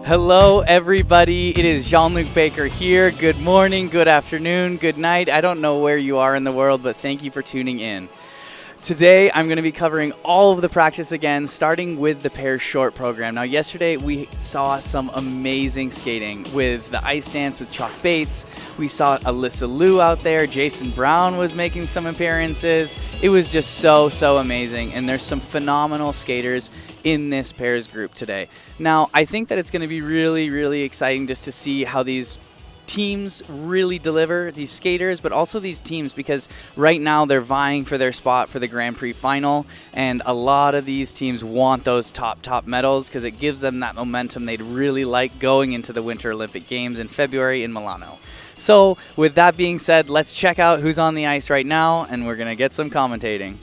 Hello, everybody. It is Jean-Luc Baker here. Good morning, good afternoon, good night. I don't know where you are in the world, but thank you for tuning in. Today, I'm going to be covering all of the practice again, starting with the pair short program. Now, yesterday, we saw some amazing skating with the ice dance with Chalk Bates. We saw Alyssa Liu out there. Jason Brown was making some appearances. It was just so amazing, and there's some phenomenal skaters in this pairs group today. Now, I think that it's going to be really exciting just to see how these teams really deliver, these skaters, but also these teams, because right now they're vying for their spot for the Grand Prix final, and a lot of these teams want those top medals because it gives them that momentum they'd really like going into the Winter Olympic Games in February in Milano. So with that being said, let's check out who's on the ice right now, and we're going to get some commentating.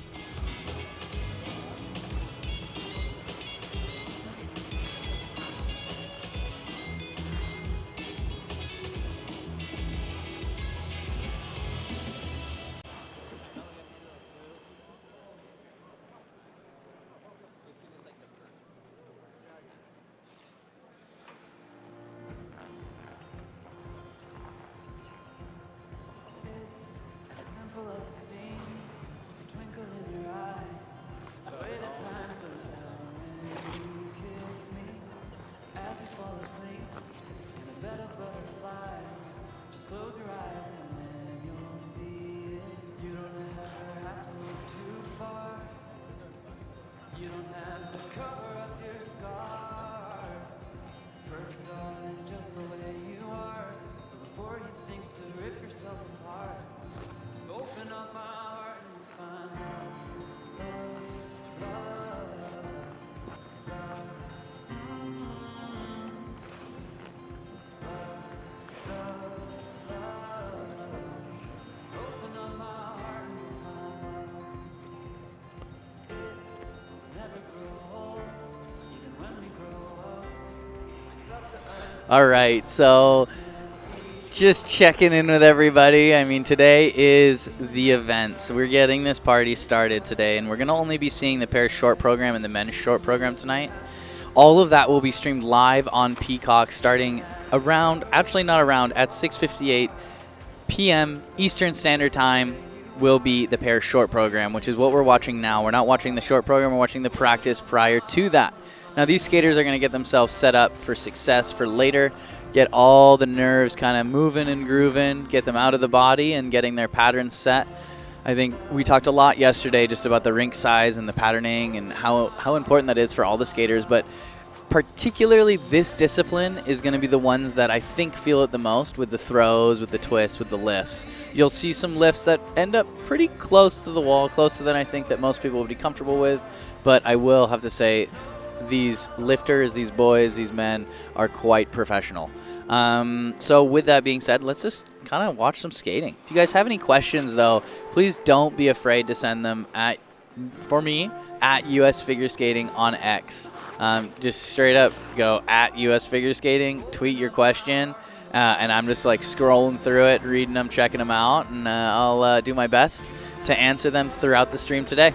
All right, so just checking in with everybody. I mean, today is the event. So we're getting this party started today, and we're going to only be seeing the pair short program and the men's short program tonight. All of that will be streamed live on Peacock starting around, actually not around, at 6:58 p.m. Eastern Standard Time will be the pair short program, which is what we're watching now. We're not watching the short program, we're watching the practice prior to that. Now, these skaters are going to get themselves set up for success for later, get all the nerves kind of moving and grooving, get them out of the body and getting their patterns set. I think we talked a lot yesterday just about the rink size and the patterning and how important that is for all the skaters, but particularly this discipline is going to be the ones that I think feel it the most with the throws, with the twists, with the lifts. You'll see some lifts that end up pretty close to the wall, closer than I think that most people would be comfortable with, but I will have to say these lifters, these boys, these men are quite professional. So with that being said, let's just kind of watch some skating. If you guys have any questions, though, please don't be afraid to send them for me at US Figure Skating on X. Just straight up go at US Figure Skating, tweet your question, and I'm just like scrolling through it, reading them, checking them out, and I'll do my best to answer them throughout the stream today.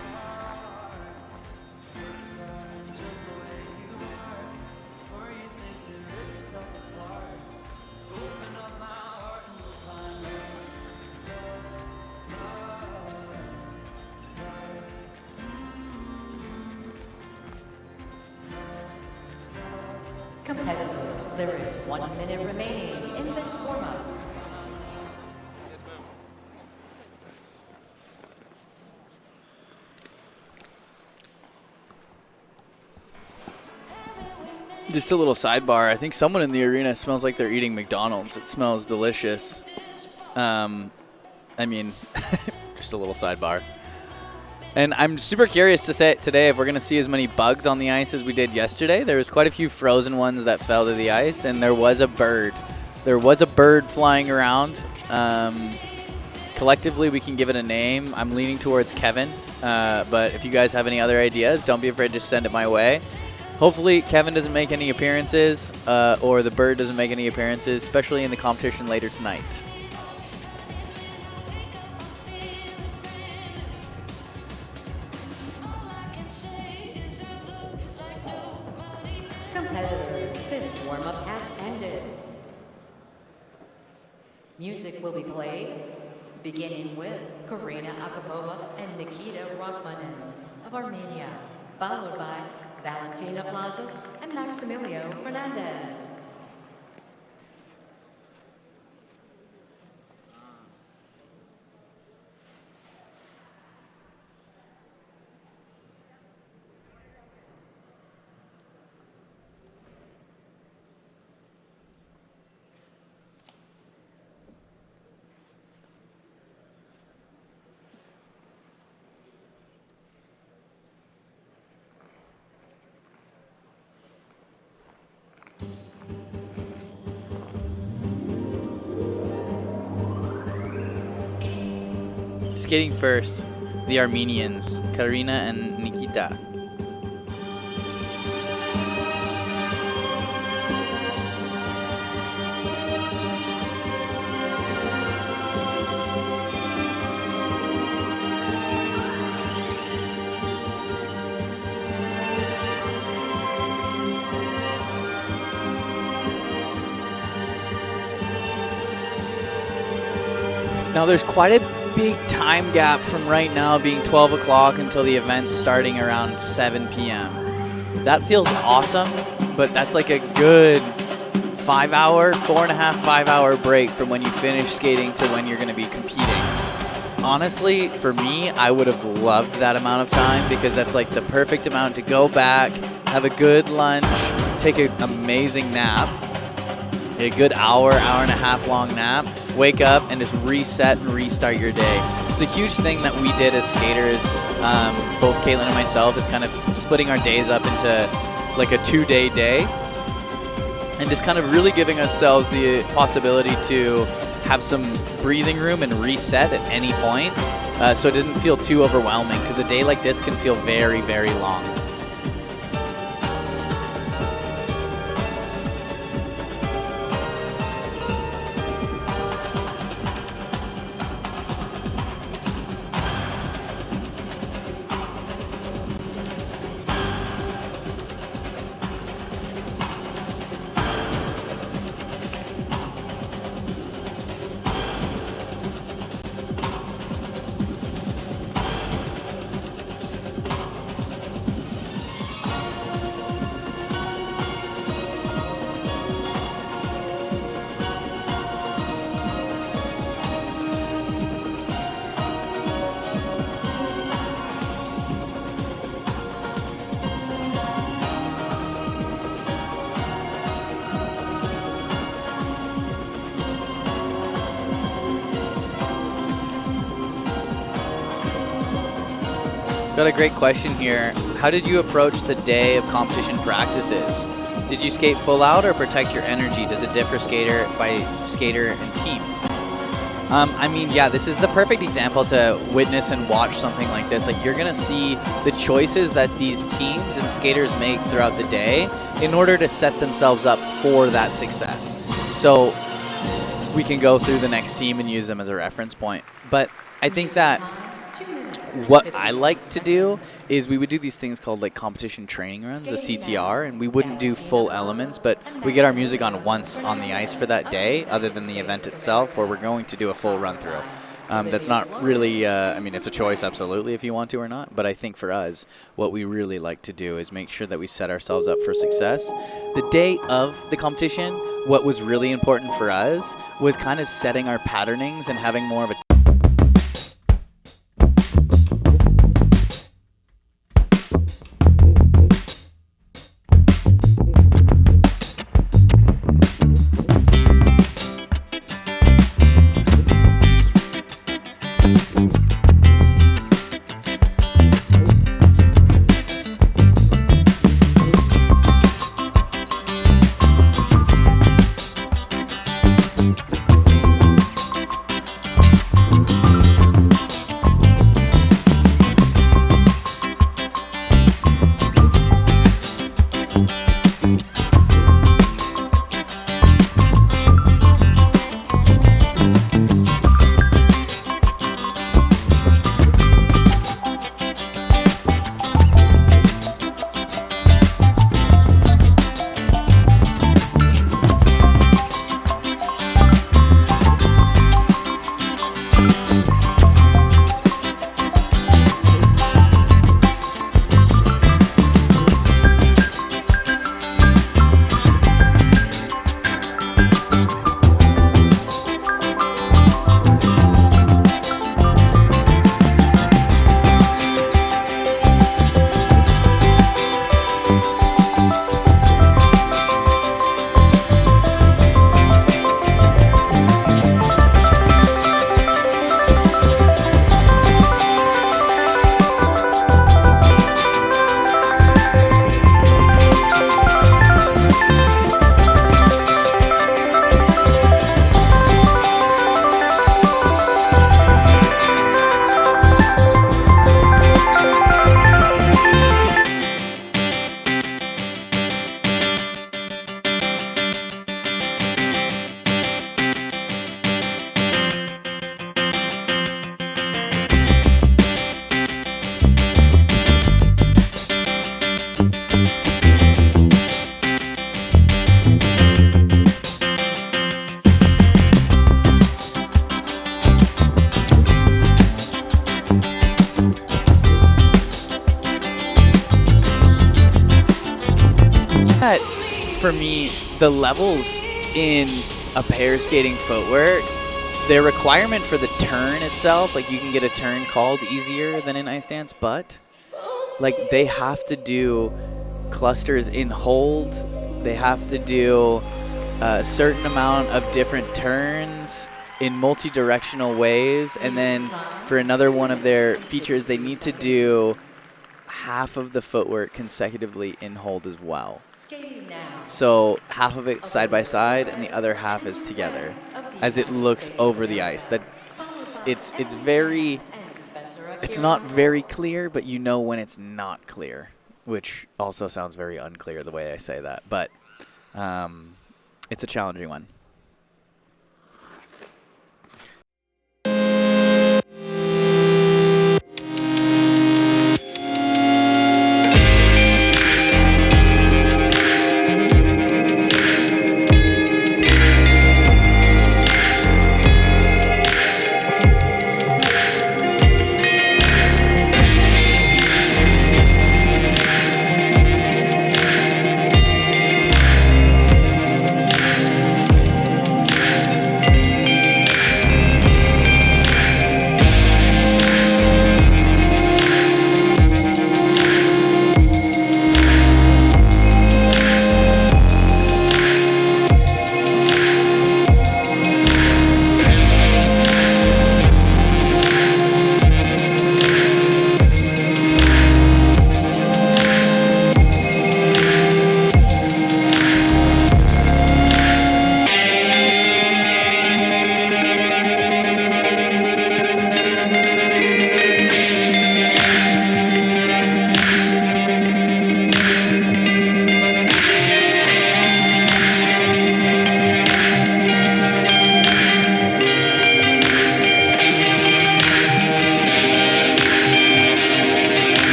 Competitors, there is 1 minute remaining in this warm-up. Just a little sidebar. I think someone in the arena smells like they're eating McDonald's. It smells delicious. I mean, just a little sidebar. And I'm super curious to say today if we're going to see as many bugs on the ice as we did yesterday. There was quite a few frozen ones that fell to the ice, and there was a bird. There was a bird flying around. Collectively, we can give it a name. I'm leaning towards Kevin, but if you guys have any other ideas, don't be afraid to send it my way. Hopefully, Kevin doesn't make any appearances, or the bird doesn't make any appearances, especially in the competition later tonight. Competitors, This warm-up has ended. Music will be played, beginning with Karina Akopova and Nikita Rakhmanin of Armenia, followed by Valentina Plazas and Maximiliano Fernandez. Skating first, the Armenians, Karina and Nikita. Now there's quite a big time gap from right now being 12 o'clock until the event starting around 7 p.m. That feels awesome, but that's like a good 5-hour, 5-hour break from when you finish skating to when you're going to be competing. Honestly, for me, I would have loved that amount of time because that's like the perfect amount to go back, have a good lunch, take an amazing nap, a good hour and a half long nap, wake up and just reset and restart your day. It's a huge thing that we did as skaters, both Caitlin and myself, is kind of splitting our days up into like a 2-day day and just kind of really giving ourselves the possibility to have some breathing room and reset at any point so it didn't feel too overwhelming because a day like this can feel very, very long. Got a great question here. How did you approach the day of competition practices? Did you skate full out or protect your energy? Does it differ skater by skater and team? I mean, yeah, this is the perfect example to witness and watch something like this. Like, you're going to see the choices that these teams and skaters make throughout the day in order to set themselves up for that success. So we can go through the next team and use them as a reference point. But I think that what I like to do is we would do these things called like competition training runs, the CTR, and we wouldn't do full elements, but we get our music on once on the ice for that day, other than the event itself, where we're going to do a full run through. That's not really, I mean, it's a choice, absolutely, if you want to or not, but I think for us, what we really like to do is make sure that we set ourselves up for success. The day of the competition, what was really important for us was kind of setting our patternings and having more of a me, the levels in a pair skating footwork, their requirement for the turn itself, like you can get a turn called easier than in ice dance, but like they have to do clusters in hold. They have to do a certain amount of different turns in multi-directional ways, and then for another one of their features, they need to do half of the footwork consecutively in hold as well. So half of it side by side, and the other half is together as it looks over the ice. It's not very clear, but you know when it's not clear, which also sounds very unclear the way I say that, but it's a challenging one.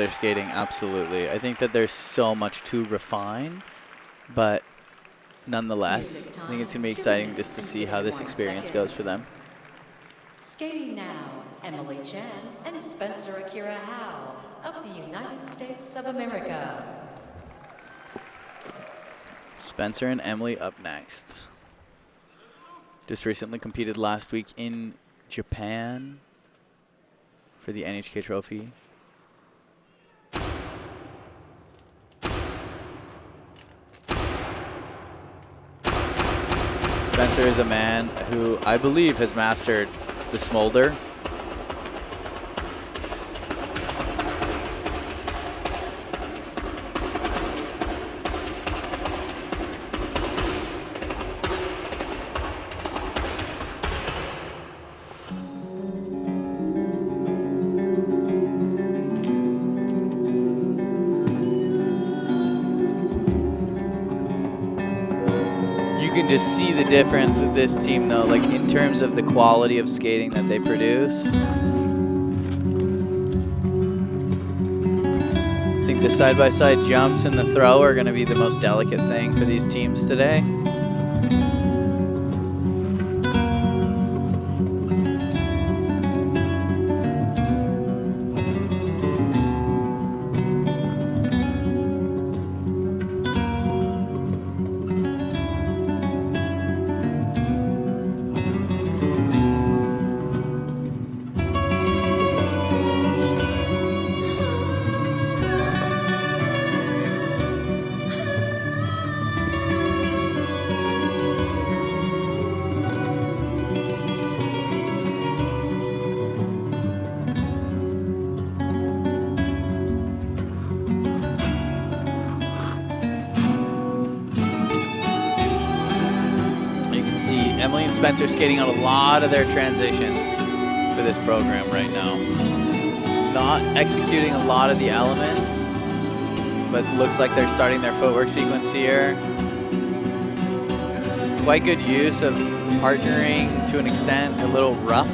Skating, absolutely. I think that there's so much to refine, but nonetheless, I think it's going to be exciting just to see how this experience goes for them. Skating now, Emily Chen and Spencer Akira Howe of the United States of America. Spencer and Emily up next. Just recently competed last week in Japan for the NHK Trophy. Spencer is a man who I believe has mastered the smolder. You can just see the difference with this team, though, like in terms of the quality of skating that they produce. I think The side-by-side jumps and the throw are going to be the most delicate thing for these teams today. Spencer skating out a lot of their transitions for this program right now. Not executing a lot of the elements, but looks like they're starting their footwork sequence here. Quite good use of partnering to an extent, a little rough.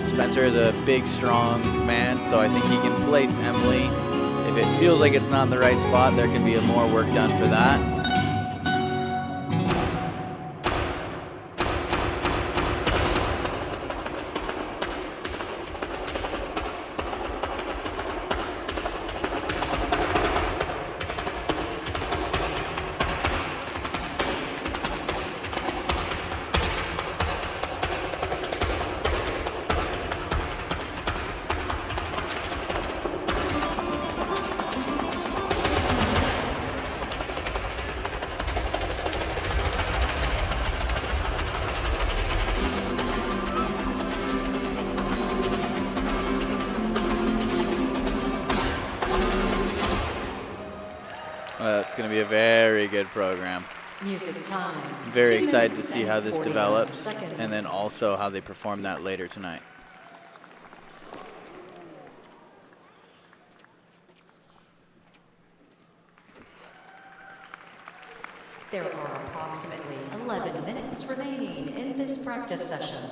Spencer is a big, strong man, so I think he can place Emily. If it feels like it's not in the right spot, there can be more work done for that. It's going to be a very good program. Music time. Very excited to see how this develops and then also how they perform that later tonight. There are approximately 11 minutes remaining in this practice session.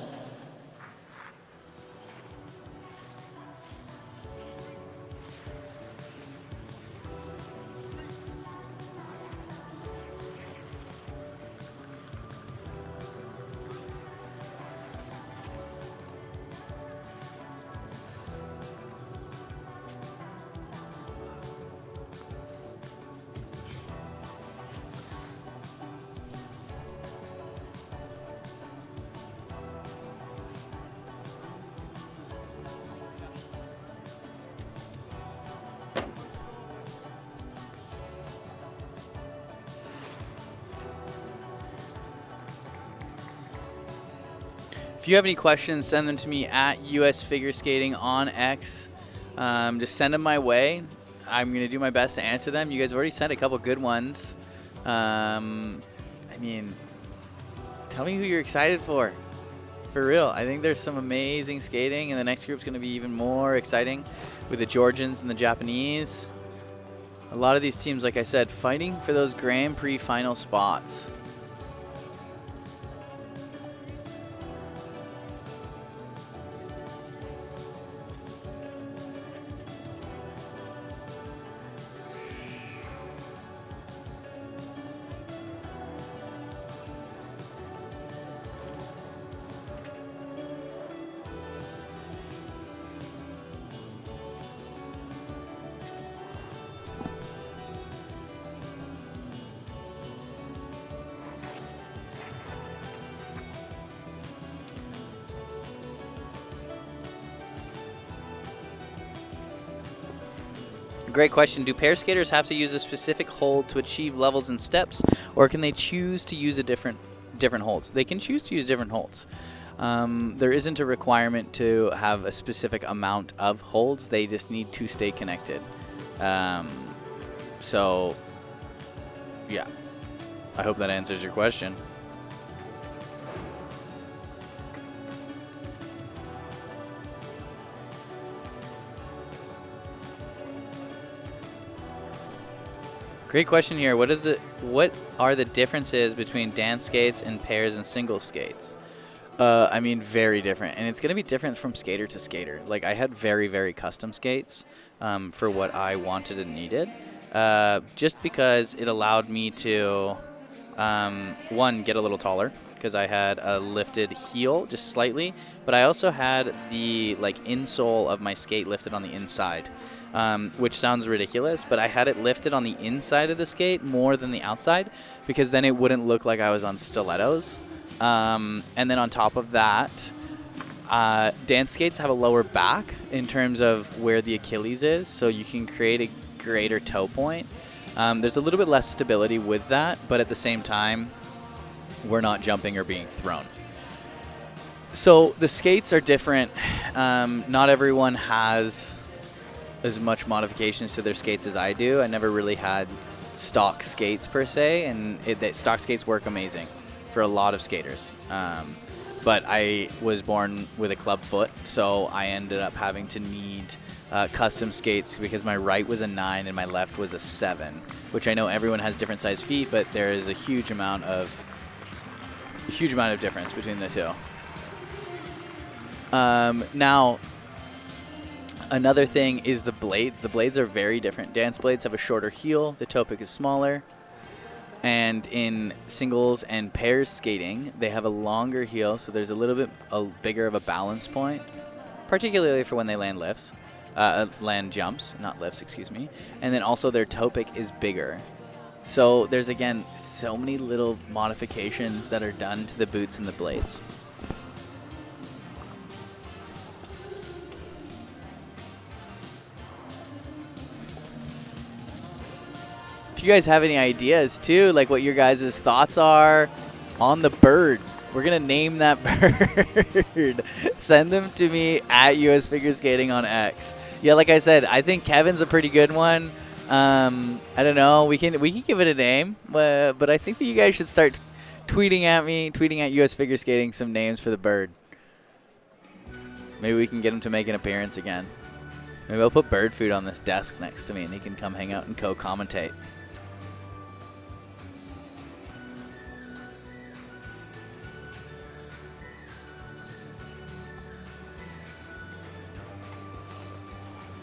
If you have any questions, send them to me at US Figure Skating on X. Just send them my way. I'm going to do my best to answer them. You guys have already sent a couple good ones. I mean, tell me who you're excited for. For real. I think there's some amazing skating, and the next group's going to be even more exciting with the Georgians and the Japanese. A lot of these teams, like I said, fighting for those Grand Prix final spots. Great question. Do pair skaters have to use a specific hold to achieve levels and steps, or can they choose to use a different holds? They can choose to use different holds. There isn't a requirement to have a specific amount of holds. They just need to stay connected. So, yeah. I hope that answers your question. Great question here. What are the differences between dance skates and pairs and single skates? I mean, very different. And it's going to be different from skater to skater. Like, I had very, very custom skates for what I wanted and needed, just because it allowed me to, one, get a little taller, because I had a lifted heel just slightly, but I also had the, like, insole of my skate lifted on the inside, which sounds ridiculous, but I had it lifted on the inside of the skate more than the outside, because then it wouldn't look like I was on stilettos. And then on top of that, dance skates have a lower back in terms of where the Achilles is, so you can create a greater toe point. There's a little bit less stability with that, but at the same time, we're not jumping or being thrown. So the skates are different. Not everyone has as much modifications to their skates as I do. I never really had stock skates per se, and stock skates work amazing for a lot of skaters. But I was born with a club foot, so I ended up having to need custom skates because my right was a 9 and my left was a 7, which I know everyone has different size feet, but there is a huge amount of difference between the two. Now, another thing is the blades. The blades are very different. Dance blades have a shorter heel. The toe pick is smaller. And in singles and pairs skating, they have a longer heel, so there's a little bit bigger of a balance point, particularly for when they land jumps, not lifts, excuse me. And then also their toe pick is bigger. So there's, again, so many little modifications that are done to the boots and the blades. If you guys have any ideas, too, like what your guys' thoughts are on the bird, we're going to name that bird. Send them to me at US Figure Skating on X. Yeah, like I said, I think Kevin's a pretty good one. I don't know. We can give it a name, but I think that you guys should start tweeting at US Figure Skating some names for the bird. Maybe we can get him to make an appearance again. Maybe I'll put bird food on this desk next to me, and he can come hang out and co-commentate.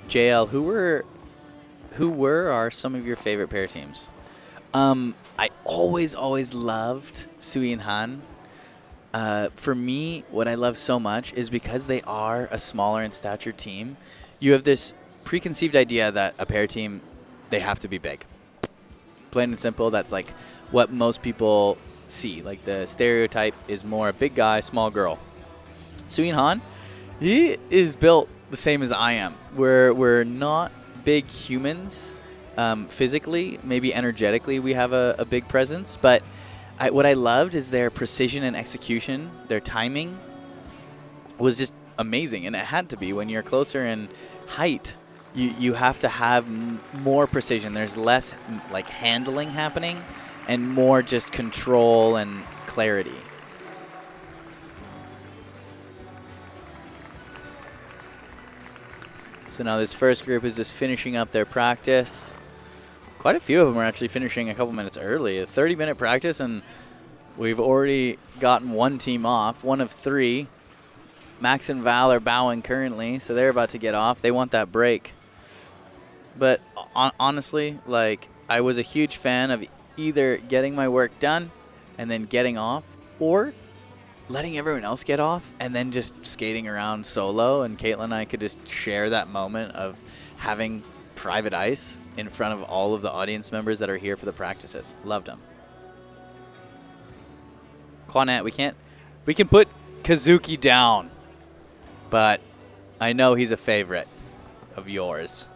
JL, who were some of your favorite pair teams? I always loved Sui and Han. For me, what I love so much is because they are a smaller in stature team, you have this preconceived idea that a pair team, they have to be big. Plain and simple, that's like what most people see. Like the stereotype is more a big guy, small girl. Sui and Han, he is built the same as I am. We're not big humans physically, maybe energetically we have a big presence, but what I loved is their precision and execution. Their timing was just amazing, and it had to be. When you're closer in height, you have to have more precision. There's less like handling happening and more just control and clarity. So now this first group is just finishing up their practice. Quite a few of them are actually finishing a couple minutes early. A 30-minute practice, and we've already gotten one team off, one of 3. Max and Val are bowing currently, so they're about to get off. They want that break. But honestly, like, I was a huge fan of either getting my work done and then getting off, or letting everyone else get off and then just skating around solo, and Caitlin and I could just share that moment of having private ice in front of all of the audience members that are here for the practices. Loved them. Quanette, we can put Kazuki down, but I know he's a favorite of yours.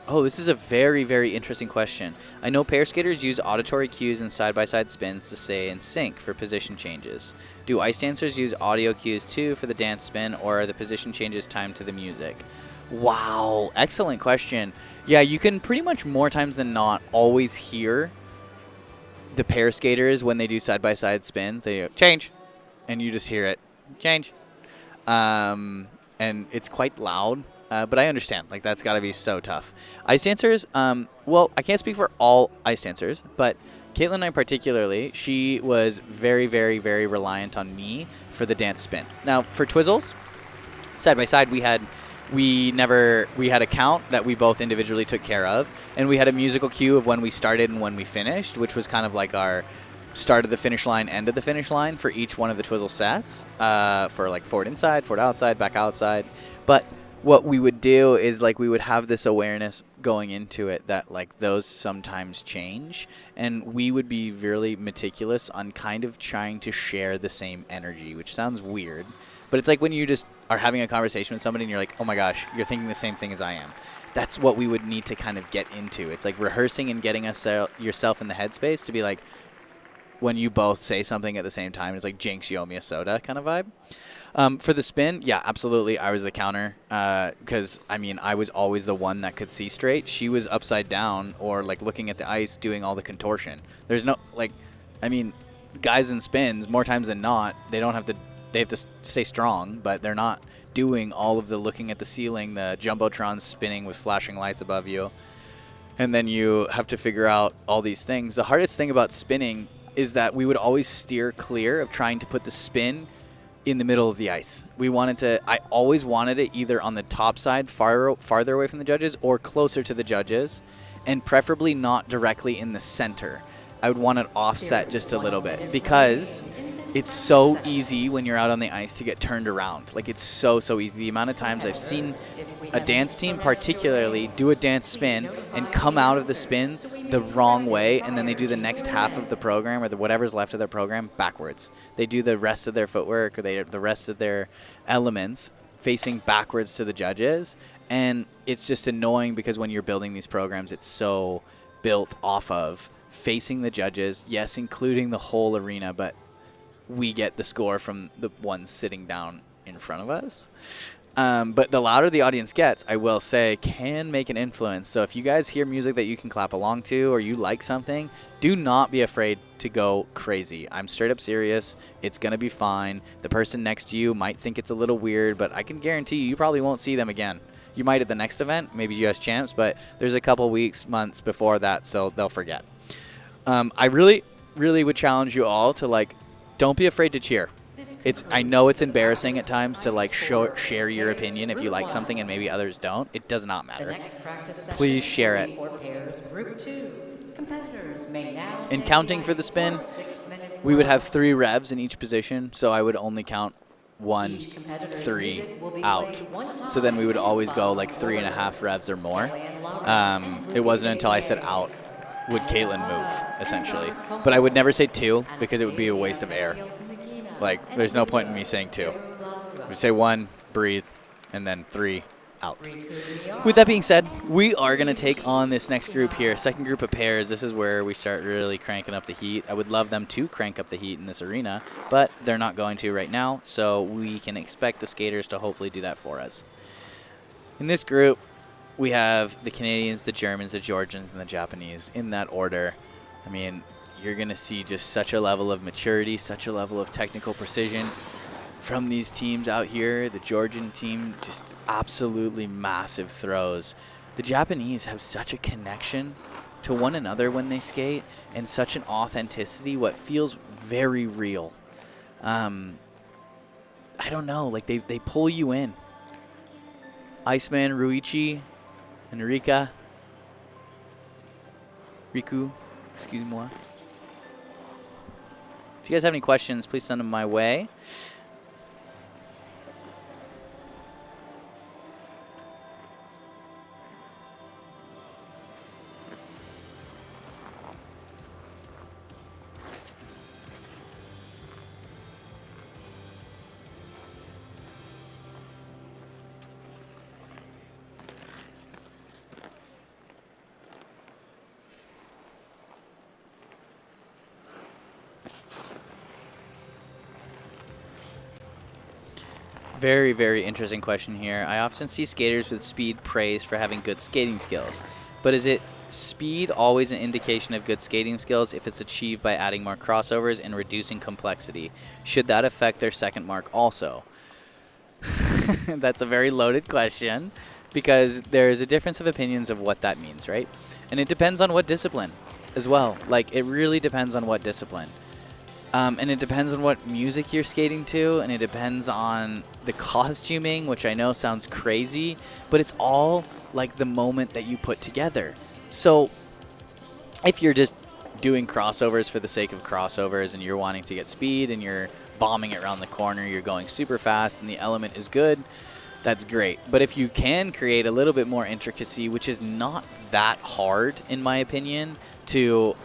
Oh, this is a very, very interesting question. I know pair skaters use auditory cues and side-by-side spins to stay in sync for position changes. Do ice dancers use audio cues too for the dance spin, or are the position changes timed to the music? Wow, excellent question. Yeah, you can pretty much more times than not always hear the pair skaters when they do side-by-side spins. They go, change, and you just hear it, change. And it's quite loud. But I understand. Like, that's got to be so tough. Ice dancers, well, I can't speak for all ice dancers, but Caitlin and I particularly, she was very, very, very reliant on me for the dance spin. Now, for Twizzles, side by side, we had a count that we both individually took care of, and we had a musical cue of when we started and when we finished, which was kind of like our start of the finish line, end of the finish line for each one of the Twizzle sets, for like forward inside, forward outside, back outside. But what we would do is, like, we would have this awareness going into it that, like, those sometimes change, and we would be really meticulous on kind of trying to share the same energy, which sounds weird, but it's like when you just are having a conversation with somebody and you're like, oh my gosh, you're thinking the same thing as I am. That's what we would need to kind of get into. It's like rehearsing and getting yourself in the headspace to be like, when you both say something at the same time, it's like, Jinx, you owe me a soda kind of vibe. For the spin, yeah, absolutely. I was the counter because, I mean, I was always the one that could see straight. She was upside down or, like, looking at the ice doing all the contortion. There's no, like, I mean, guys in spins, more times than not, they have to stay strong, but they're not doing all of the looking at the ceiling, the Jumbotron spinning with flashing lights above you. And then you have to figure out all these things. The hardest thing about spinning is that we would always steer clear of trying to put the spin in the middle of the ice. I always wanted it either on the top side, farther away from the judges, or closer to the judges, and preferably not directly in the center. I would want it offset just a little bit because it's so easy when you're out on the ice to get turned around. Like, it's so easy. The amount of times I've seen a dance team particularly do a dance spin and come out of the spin the wrong way, and then they do the next half of the program or whatever's left of their program backwards. They do the rest of their footwork or the rest of their elements facing backwards to the judges, and it's just annoying because when you're building these programs, it's so built off of facing the judges, yes, including the whole arena, but we get the score from the ones sitting down in front of us. But the louder the audience gets, I will say, can make an influence. So if you guys hear music that you can clap along to or you like something, do not be afraid to go crazy. I'm straight up serious. It's going to be fine. The person next to you might think it's a little weird, but I can guarantee you probably won't see them again. You might at the next event, maybe US Champs, but there's a couple weeks, months before that, so they'll forget. I really, really would challenge you all to, like, don't be afraid to cheer. I know it's embarrassing at times to, like, share your opinion if you like something and maybe others don't. It does not matter. Please share it. In counting for the spin, we would have 3 revs in each position, so I would only count 1, 3 out. So then we would always go like 3.5 revs or more. It wasn't until I said out would Caitlin move, essentially. But I would never say 2 because it would be a waste of air. Like, there's no point in me saying 2. I would say 1, breathe, and then 3, out. With that being said, we are going to take on this next group here, second group of pairs. This is where we start really cranking up the heat. I would love them to crank up the heat in this arena, but they're not going to right now, so we can expect the skaters to hopefully do that for us. In this group, we have the Canadians, the Germans, the Georgians, and the Japanese in that order. I mean, you're going to see just such a level of maturity, such a level of technical precision from these teams out here. The Georgian team, just absolutely massive throws. The Japanese have such a connection to one another when they skate and such an authenticity, what feels very real. I don't know, like they pull you in. Iceman, Ryuichi, and Riku, excuse moi. If you guys have any questions, please send them my way. Very, very interesting question here. I often see skaters with speed praised for having good skating skills. But is it speed always an indication of good skating skills if it's achieved by adding more crossovers and reducing complexity? Should that affect their second mark also? That's a very loaded question. because there's a difference of opinions of what that means, right? And it depends on what discipline as well. Like, it really depends on what discipline. And it depends on what music you're skating to, and it depends on the costuming, which I know sounds crazy, but it's all like the moment that you put together. So if you're just doing crossovers for the sake of crossovers and you're wanting to get speed and you're bombing it around the corner, you're going super fast and the element is good, that's great. But if you can create a little bit more intricacy, which is not that hard in my opinion, to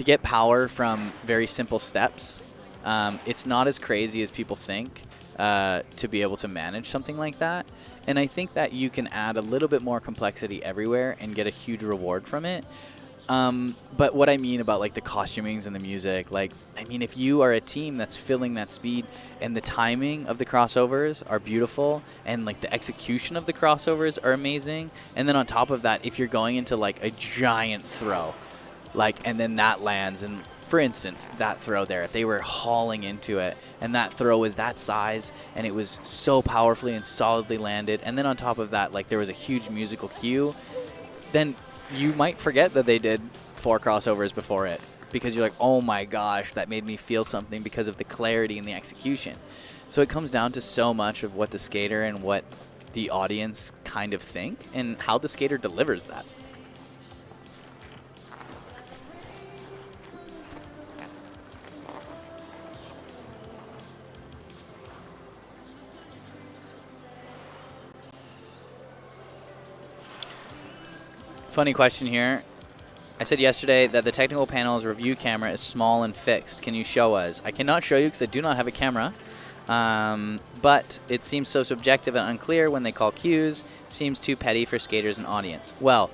get power from very simple steps, it's not as crazy as people think to be able to manage something like that. And I think that you can add a little bit more complexity everywhere and get a huge reward from it. But what I mean about like the costumings and the music, like, I mean, if you are a team that's filling that speed and the timing of the crossovers are beautiful and like the execution of the crossovers are amazing. And then on top of that, if you're going into like a giant throw, like, and then that lands, and for instance, that throw there, if they were hauling into it and that throw was that size and it was so powerfully and solidly landed, and then on top of that, like, there was a huge musical cue, then you might forget that they did 4 crossovers before it because you're like, oh my gosh, that made me feel something because of the clarity and the execution. So it comes down to so much of what the skater and what the audience kind of think and how the skater delivers that. Funny question here. I said yesterday that the technical panel's review camera is small and fixed. Can you show us? I cannot show you because I do not have a camera. But it seems so subjective and unclear when they call cues. Seems too petty for skaters and audience. Well,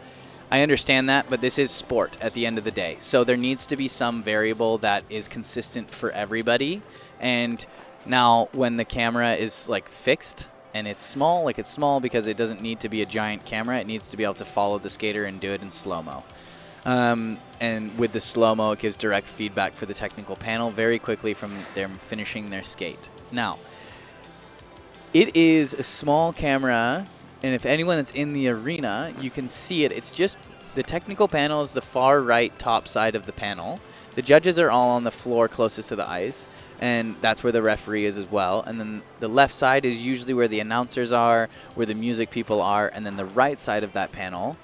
I understand that, but this is sport at the end of the day. So there needs to be some variable that is consistent for everybody. And now when the camera is like fixed, and it's small, like it's small because it doesn't need to be a giant camera. It needs to be able to follow the skater and do it in slow-mo. And with the slow-mo, it gives direct feedback for the technical panel very quickly from them finishing their skate. Now, it is a small camera, and if anyone that's in the arena, you can see it. It's just the technical panel is the far right top side of the panel. The judges are all on the floor closest to the ice, and that's where the referee is as well. And then the left side is usually where the announcers are, where the music people are, and then the right side of that panel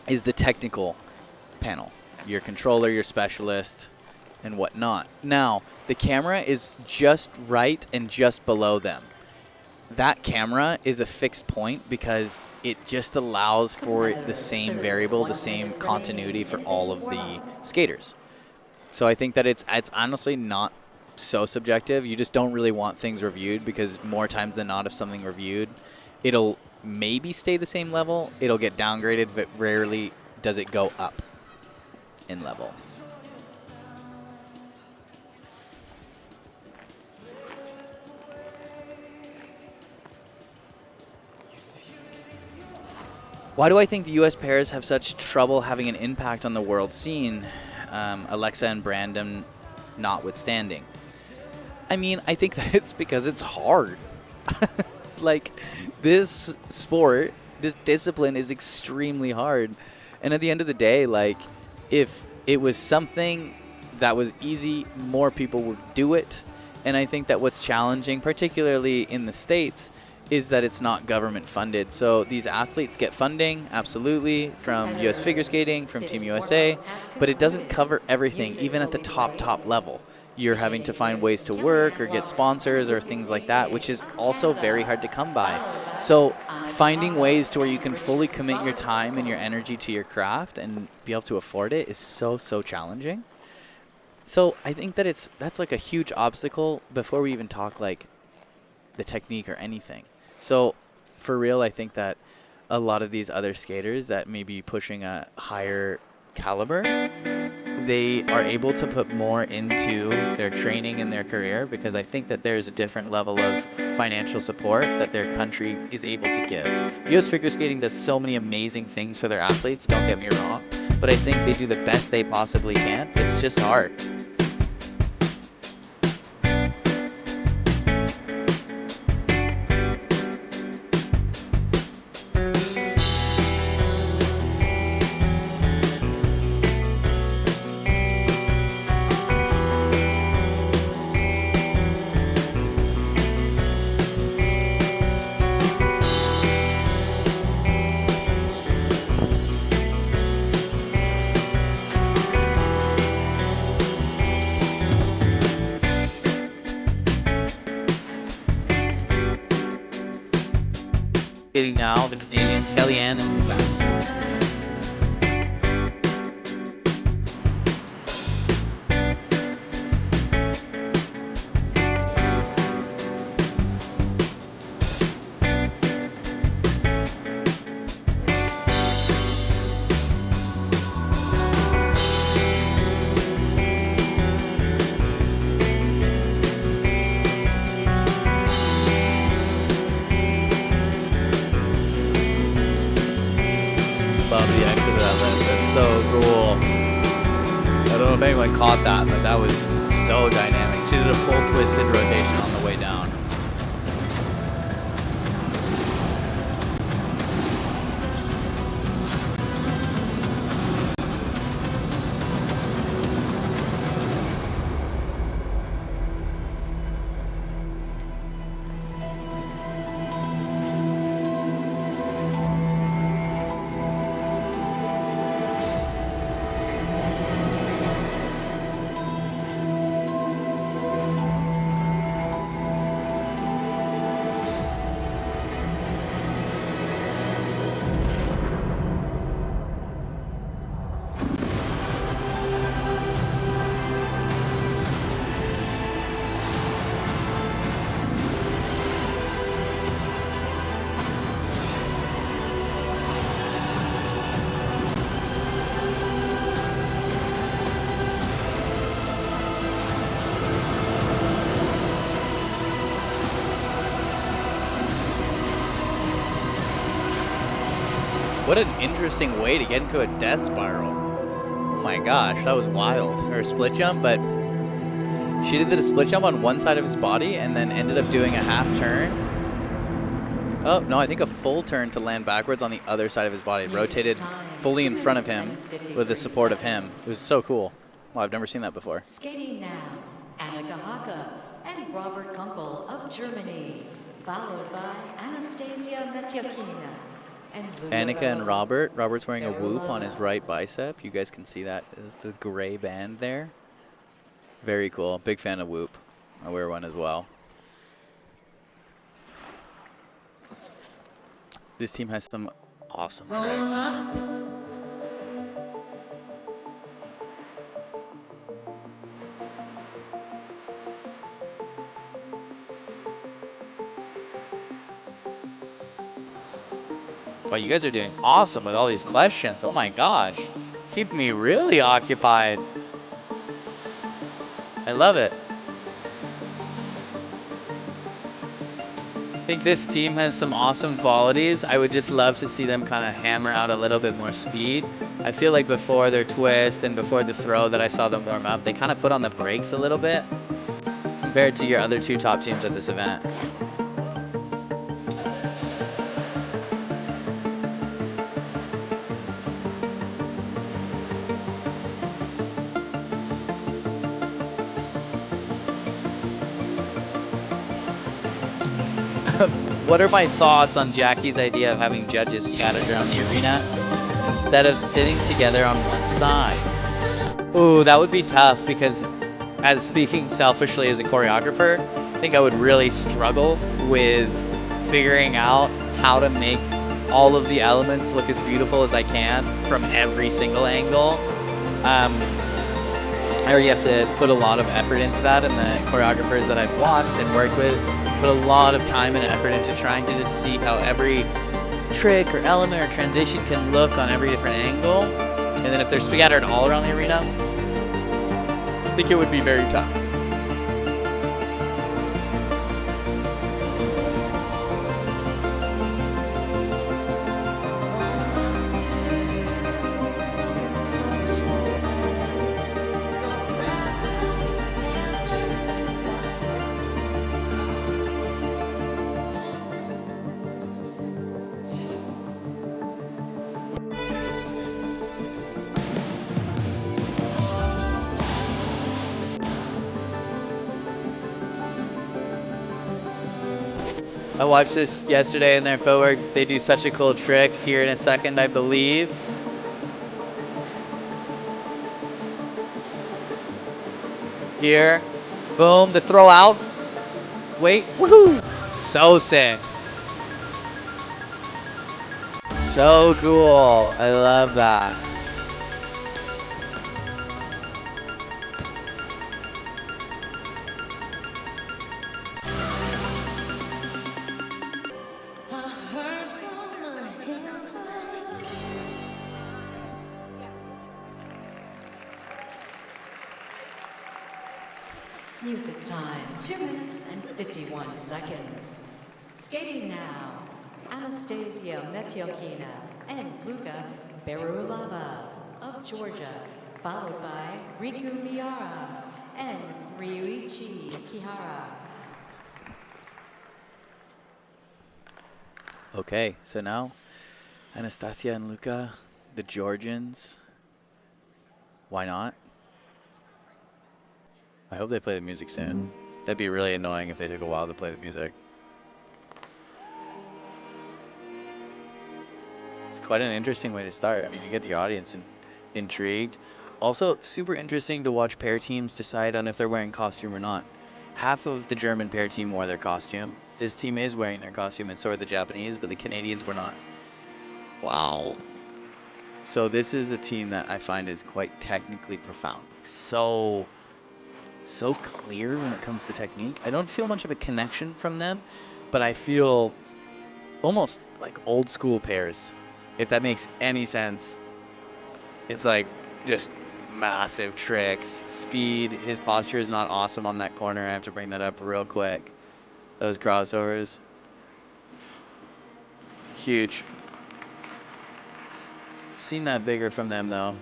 is the technical panel, your controller, your specialist, and whatnot. Now, the camera is just right and just below them. That camera is a fixed point because it just allows for the same variable, the same continuity for all of the skaters. So I think that it's honestly not so subjective. You just don't really want things reviewed because more times than not, if something reviewed, it'll maybe stay the same level. It'll get downgraded, but rarely does it go up in level. Why do I think the U.S. pairs have such trouble having an impact on the world scene, Alexa and Brandon notwithstanding? I mean, I think that it's because it's hard. Like, this sport, this discipline is extremely hard. And at the end of the day, like, if it was something that was easy, more people would do it. And I think that what's challenging, particularly in the States, is that it's not government funded. So these athletes get funding, absolutely, from U.S. Figure Skating, from Team USA, but it doesn't cover everything, even at the top level. You're having to find ways to work or get sponsors or things like that, which is also very hard to come by. So finding ways to where you can fully commit your time and your energy to your craft and be able to afford it is so challenging. So I think that that's like a huge obstacle before we even talk like the technique or anything. So for real, I think that a lot of these other skaters that may be pushing a higher caliber, they are able to put more into their training and their career because I think that there's a different level of financial support that their country is able to give. U.S. Figure Skating does so many amazing things for their athletes, don't get me wrong, but I think they do the best they possibly can. It's just hard. Getting now the Canadians, Kellyanne and Loucas. Love the exit of that lift. That's so cool. I don't know if anyone caught that, but that was so dynamic. She did a full twisted rotation on the way down. What an interesting way to get into a death spiral. Oh my gosh, that was wild. Her split jump, but she did the split jump on one side of his body and then ended up doing a half turn. Oh, no, I think a full turn to land backwards on the other side of his body. Rotated fully in front of him with the support of him. It was so cool. Well, I've never seen that before. Skating now, Annika, Hocke and Robert Kunkel of Germany, followed by Anastasiia, Metelkina, and Luka. Annika and Robert. Robert's wearing a whoop on his right bicep. You guys can see that. It's the gray band there. Very cool. Big fan of whoop. I wear one as well. This team has some awesome tricks. Well, you guys are doing awesome with all these questions. Oh my gosh. Keep me really occupied. I love it. I think this team has some awesome qualities. I would just love to see them kind of hammer out a little bit more speed. I feel like before their twist and before the throw that I saw them warm up, they kind of put on the brakes a little bit compared to your other two top teams at this event. What are my thoughts on Jackie's idea of having judges scattered around the arena instead of sitting together on one side? Ooh, that would be tough because, as speaking selfishly as a choreographer, I think I would really struggle with figuring out how to make all of the elements look as beautiful as I can from every single angle. I already have to put a lot of effort into that, and the choreographers that I've watched and worked with put a lot of time and effort into trying to just see how every trick or element or transition can look on every different angle. And then if they're scattered all around the arena, I think it would be very tough. I watched this yesterday in their footwork. They do such a cool trick here in a second, I believe. Here. Boom, the throw out. Wait, woohoo! So sick. So cool. I love that. Music time, 2 minutes and 51 seconds. Skating now, Anastasiia Metelkina and Luka Berulava of Georgia, followed by Riku Miura and Ryuichi Kihara. Okay, so now Anastasiia and Luka, the Georgians. Why not? I hope they play the music soon. That'd be really annoying if they took a while to play the music. It's quite an interesting way to start. I mean, you get the audience intrigued. Also, super interesting to watch pair teams decide on if they're wearing costume or not. Half of the German pair team wore their costume. This team is wearing their costume, and so are the Japanese, but the Canadians were not. Wow. So this is a team that I find is quite technically profound. So clear when it comes to technique. I don't feel much of a connection from them, but I feel almost like old school pairs, if that makes any sense. It's like just massive tricks, speed. His posture is not awesome on that corner. I have to bring that up real quick. Those crossovers. Huge. Seen that bigger from them though.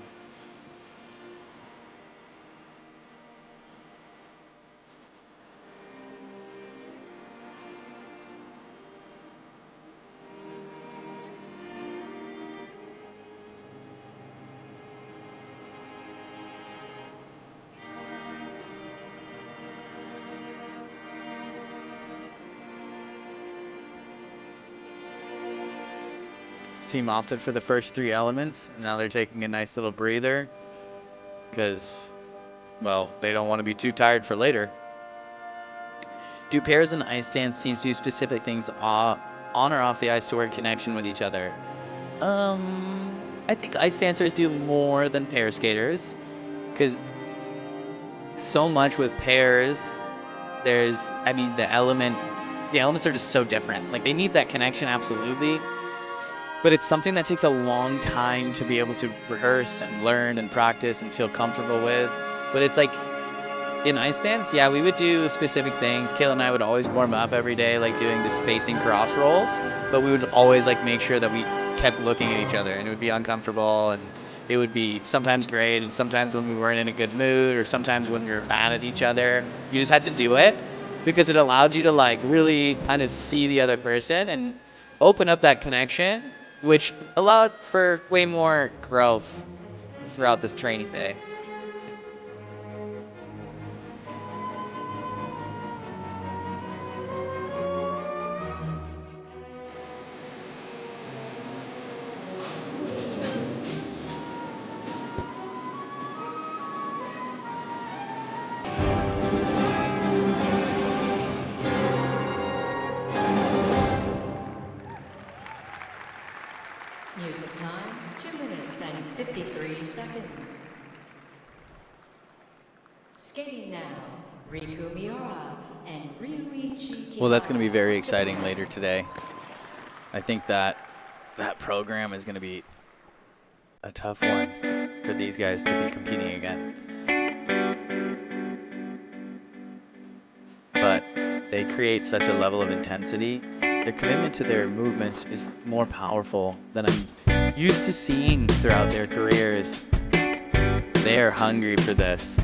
Team opted for the first 3 elements, and now they're taking a nice little breather because, well, they don't want to be too tired for later. Do pairs and ice dance teams do specific things on or off the ice to work connection with each other? I think ice dancers do more than pair skaters because so much with pairs, I mean, the elements are just so different. Like, they need that connection, absolutely. But it's something that takes a long time to be able to rehearse and learn and practice and feel comfortable with. But it's like, in ice dance, yeah, we would do specific things. Kayla and I would always warm up every day, like doing this facing cross rolls. But we would always like make sure that we kept looking at each other, and it would be uncomfortable, and it would be sometimes great, and sometimes when we weren't in a good mood, or sometimes when we were mad at each other. You just had to do it because it allowed you to like really kind of see the other person and open up that connection, which allowed for way more growth throughout this training day. Music time, 2 minutes and 53 seconds. Skating now, Riku Miura and Ryuichi Kihara. Well, that's going to be very exciting later today. I think that program is going to be A tough one for these guys to be competing against. But they create such a level of intensity. Their commitment to their movements is more powerful than I'm used to seeing throughout their careers. They are hungry for this.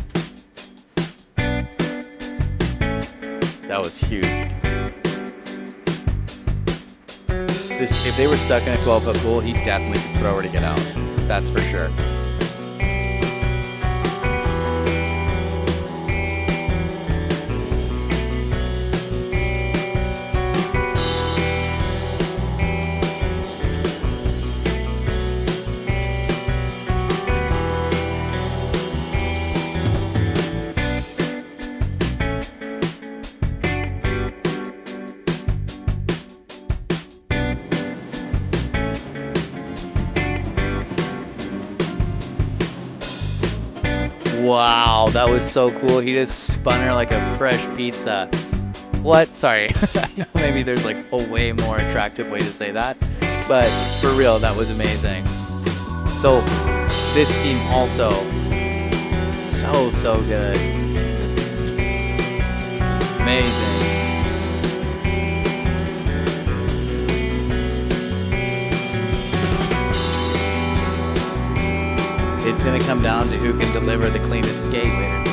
That was huge. If they were stuck in a 12-foot pool, he definitely could throw her to get out. That's for sure. Wow, that was so cool. He just spun her like a fresh pizza. What? Sorry. Maybe there's like a way more attractive way to say that. But for real, that was amazing. So this team also so good. Amazing. It's going to come down to who can deliver the cleanest skate later today.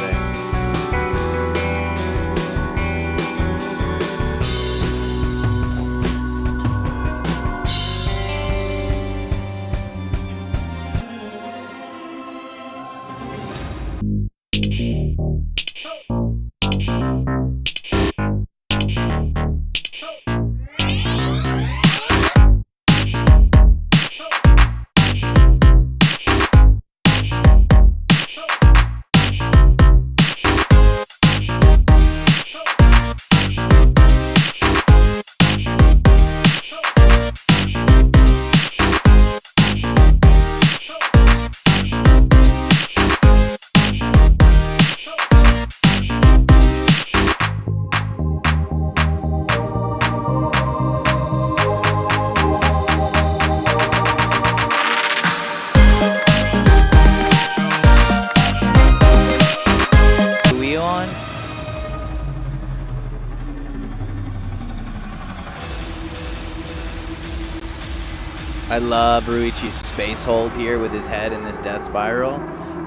I love Ryuichi's space hold here with his head in this death spiral,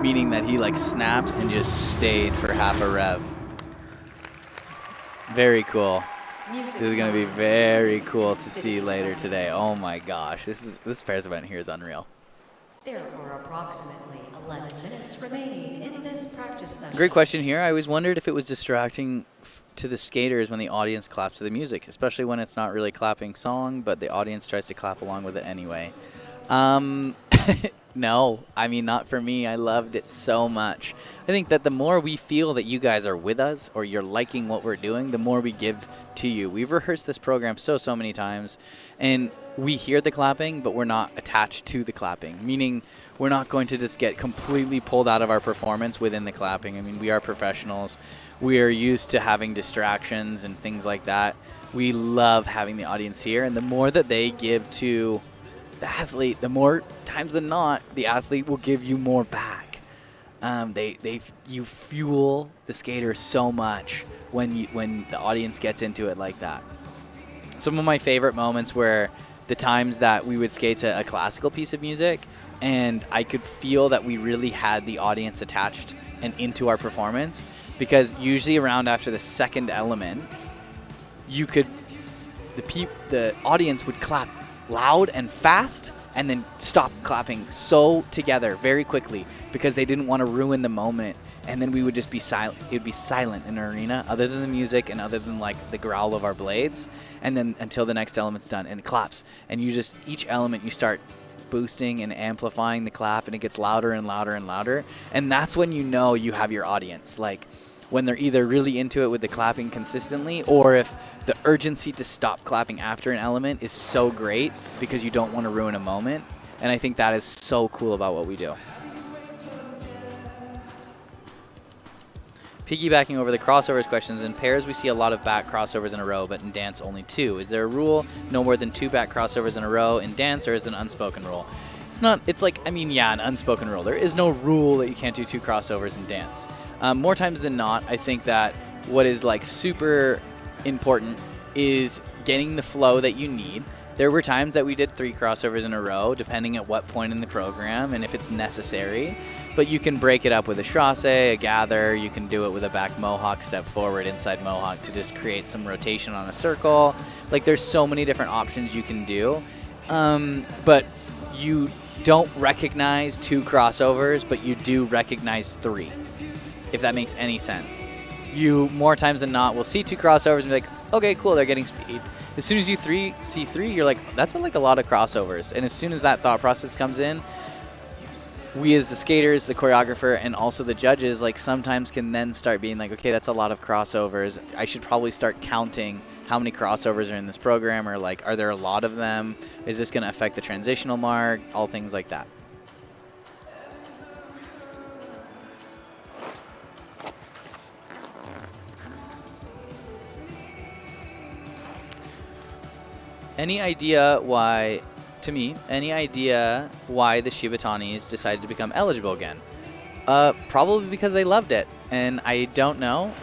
meaning that he like snapped and just stayed for half a rev. Very cool. This is going to be very cool to see later today. Oh my gosh, this pairs event here is unreal. There are approximately 11 minutes remaining in this practice session. Great question here. I always wondered if it was distracting to the skaters when the audience claps to the music, especially when it's not really clapping song, but the audience tries to clap along with it anyway. No, I mean, not for me. I loved it so much. I think that the more we feel that you guys are with us or you're liking what we're doing, the more we give to you. We've rehearsed this program so many times, and we hear the clapping, but we're not attached to the clapping, meaning we're not going to just get completely pulled out of our performance within the clapping. I mean, we are professionals. We are used to having distractions and things like that. We love having the audience here, and the more that they give to the athlete, the more times than not, the athlete will give you more back. You fuel the skater so much when the audience gets into it like that. Some of my favorite moments were the times that we would skate to a classical piece of music, and I could feel that we really had the audience attached and into our performance, because usually around after the second element, the audience would clap loud and fast and then stop clapping so together very quickly because they didn't want to ruin the moment, and then we would just be silent. It would be silent in our arena other than the music and other than like the growl of our blades, and then until the next element's done and it claps, and you just each element you start boosting and amplifying the clap, and it gets louder and louder and louder, and that's when you know you have your audience, like when they're either really into it with the clapping consistently, or if the urgency to stop clapping after an element is so great because you don't want to ruin a moment. And I think that is so cool about what we do. Piggybacking over the crossovers questions, in pairs we see a lot of back crossovers in a row, but in dance only 2. Is there a rule no more than 2 back crossovers in a row in dance, or is it an unspoken rule? It's not, it's like, I mean, yeah, an unspoken rule. There is no rule that you can't do 2 crossovers in dance. More times than not, I think that what is like super important is getting the flow that you need. There were times that we did 3 crossovers in a row, depending at what point in the program and if it's necessary. But you can break it up with a chasse, a gather. You can do it with a back mohawk, step forward, inside mohawk to just create some rotation on a circle. Like, there's so many different options you can do. But you don't recognize 2 crossovers, but you do recognize 3, if that makes any sense. You, more times than not, will see 2 crossovers and be like, okay, cool, they're getting speed. As soon as you see 3, you're like, that's like a lot of crossovers. And as soon as that thought process comes in, we as the skaters, the choreographer, and also the judges, like, sometimes can then start being like, okay, that's a lot of crossovers. I should probably start counting how many crossovers are in this program, or like, are there a lot of them? Is this going to affect the transitional mark? All things like that. Any idea why, to me, any idea why the Shibatanis decided to become eligible again? Probably because they loved it, and I don't know,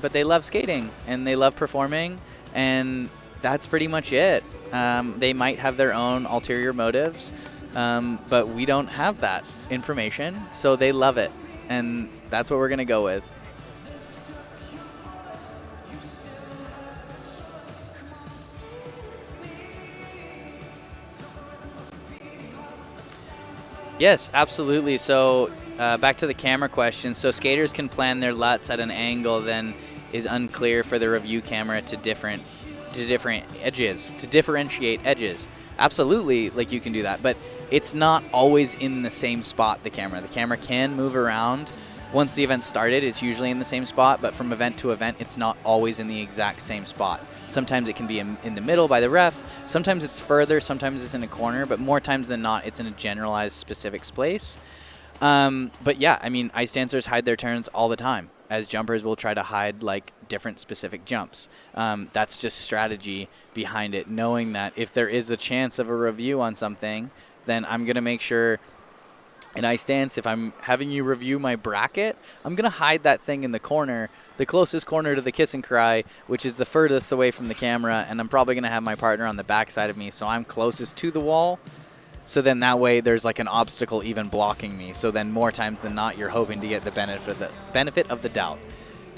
but they love skating, and they love performing, and that's pretty much it. They might have their own ulterior motives, but we don't have that information, so they love it, and that's what we're going to go with. Yes, absolutely. So back to the camera question. So skaters can plan their LUTs at an angle then is unclear for the review camera to different edges, to differentiate edges. Absolutely, like you can do that, but it's not always in the same spot, the camera. The camera can move around. Once the event started, it's usually in the same spot, but from event to event, it's not always in the exact same spot. Sometimes it can be in the middle by the ref. Sometimes it's further. Sometimes it's in a corner. But more times than not, it's in a generalized specific place. But yeah, I mean, ice dancers hide their turns all the time, as jumpers will try to hide like different specific jumps. That's just strategy behind it, knowing that if there is a chance of a review on something, then I'm going to make sure in ice dance, if I'm having you review my bracket, I'm going to hide that thing in the corner, the closest corner to the kiss and cry, which is the furthest away from the camera, and I'm probably going to have my partner on the back side of me, so I'm closest to the wall. So then that way there's like an obstacle even blocking me. So then more times than not, you're hoping to get the benefit of the doubt.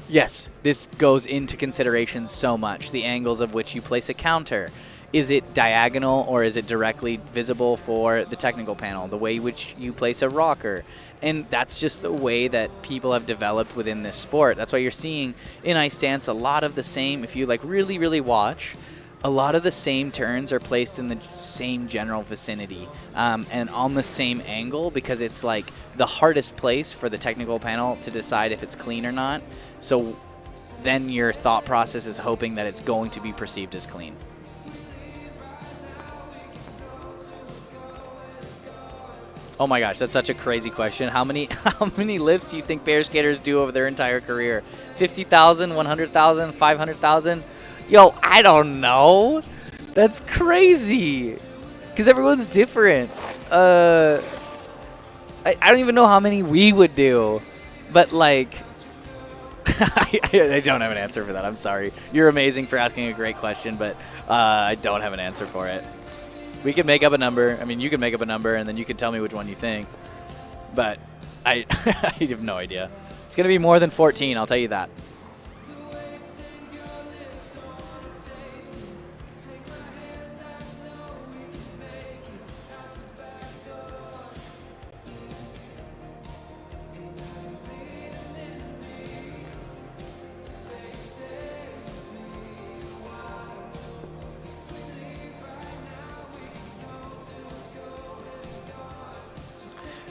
Yes, this goes into consideration so much. The angles of which you place a counter. Is it diagonal or is it directly visible for the technical panel? The way which you place a rocker. And that's just the way that people have developed within this sport. That's why you're seeing in ice dance a lot of the same, if you like really, really watch, a lot of the same turns are placed in the same general vicinity and on the same angle, because it's like the hardest place for the technical panel to decide if it's clean or not. So then your thought process is hoping that it's going to be perceived as clean. Oh my gosh, that's such a crazy question. How many lifts do you think pair skaters do over their entire career? 50,000, 100,000, 500,000? Yo, I don't know. That's crazy. Because everyone's different. I don't even know how many we would do. But like, I don't have an answer for that. I'm sorry. You're amazing for asking a great question, but I don't have an answer for it. We could make up a number. I mean, you could make up a number, and then you could tell me which one you think. But I have no idea. It's going to be more than 14, I'll tell you that.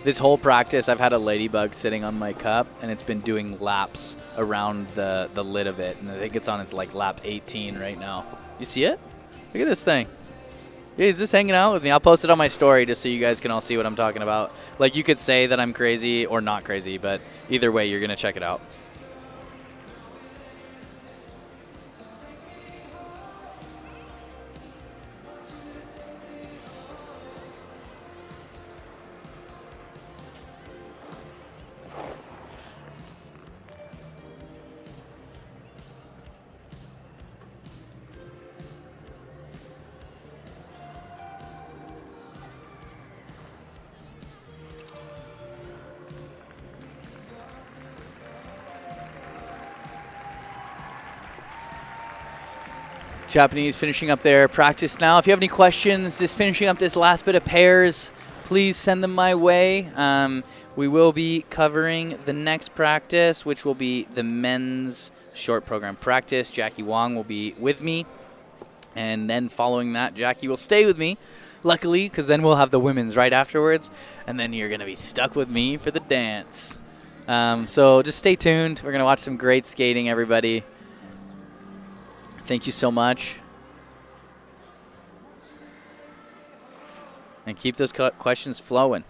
This whole practice, I've had a ladybug sitting on my cup, and it's been doing laps around the lid of it. And I think it's on its like lap 18 right now. You see it? Look at this thing. Yeah, he's just hanging out with me. I'll post it on my story just so you guys can all see what I'm talking about. Like, you could say that I'm crazy or not crazy, but either way, you're going to check it out. Japanese finishing up their practice now. If you have any questions, just finishing up this last bit of pairs, please send them my way. We will be covering the next practice, which will be the men's short program practice. Jackie Wang will be with me. And then following that, Jackie will stay with me, luckily, because then we'll have the women's right afterwards. And then you're going to be stuck with me for the dance. So just stay tuned. We're going to watch some great skating, everybody. Thank you so much. And keep those questions flowing.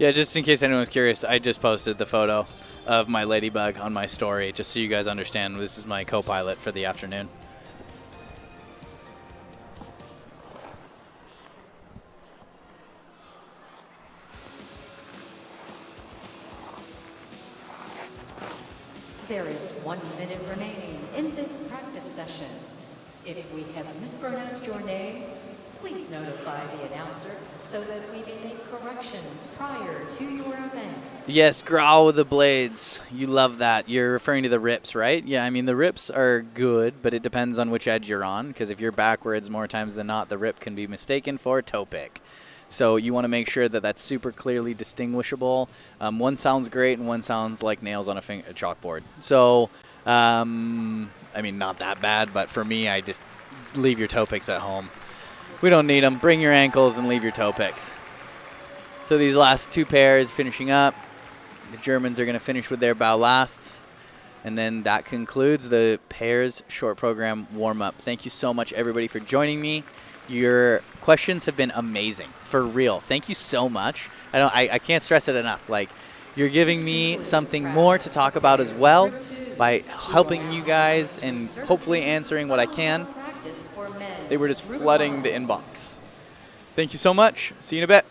Yeah, just in case anyone's curious, I just posted the photo of my ladybug on my story, just so you guys understand this is my co-pilot for the afternoon. There is 1 minute remaining in this practice session. If we have mispronounced your names, please notify the announcer so that we may make corrections prior to your event. Yes, growl with the blades. You love that. You're referring to the rips, right? Yeah, I mean, the rips are good, but it depends on which edge you're on, because if you're backwards more times than not, the rip can be mistaken for a toe pick. So you want to make sure that that's super clearly distinguishable. One sounds great and one sounds like nails on a chalkboard. So, I mean, not that bad, but for me, I just leave your toe picks at home. We don't need them. Bring your ankles and leave your toe picks. So these last two pairs finishing up. The Germans are going to finish with their bow last. And then that concludes the pairs short program warm-up. Thank you so much, everybody, for joining me. Your questions have been amazing, for real. Thank you so much. I can't stress it enough. Like, you're giving me something more to talk about as well by helping you guys and hopefully answering what I can. They were just flooding the inbox. Thank you so much. See you in a bit.